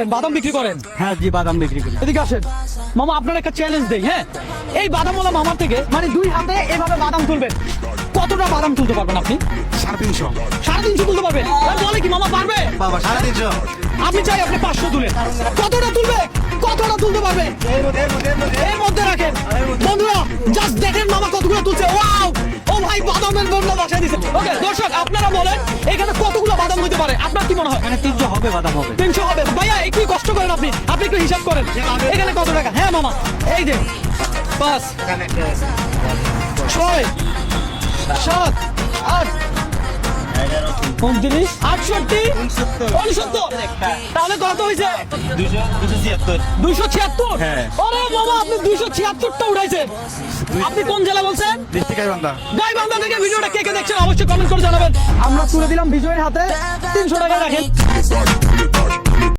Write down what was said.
করেন, বাদাম বিক্রি করেন? হ্যাঁ জি, বাদাম বিক্রি করি। এদিকে আসেন মামা, আপনার একটা চ্যালেঞ্জ দেই। হ্যাঁ, এই বাদামওয়ালা মামার থেকে মানে 2 হাতে এভাবে বাদাম তুলবেন, কতটা বাদাম তুলতে পারবেন আপনি? 350। 350 তুলতে পারবেন? বলে কি মামা পারবে? বাবা 350। আমি চাই আপনি 500 তুলেন। কতটা তুলবে? কতটা তুলতে পারবে? এর মধ্যে রাখেন। বন্ধুরা জাস্ট দেখেন মামা কতগুলো তুলছে। ওয়াও, ও ভাই বাদামের বন্যা বাসায় দিছে। ওকে দর্শক, আপনারা বলেন এখানে কতগুলো বাদাম হতে পারে? আপনার কি মনে হয়? এখানে 300 হবে, বাদাম হবে। 300 হবে? ভাইয়া একটু কষ্ট করেন, আপনি একটু হিসাব করেন এখানে কত টাকা। হ্যাঁ মামা, এই যে 5 6 7 8 29 68 69। তাহলে কত হয়েছে? 276। হ্যাঁ। আরে মামা, আপনি 276টা উঠাইছেন। আপনি কোন জেলা বলছেন? ডিস্ট্রিক্ট গাইবান্ধা। গাইবান্ধা থেকে ভিডিওটা কে কে দেখছেন অবশ্যই কমেন্ট করে জানাবেন। আমরা তুলে দিলাম বিজয়ের হাতে 300 টাকা রাখেন।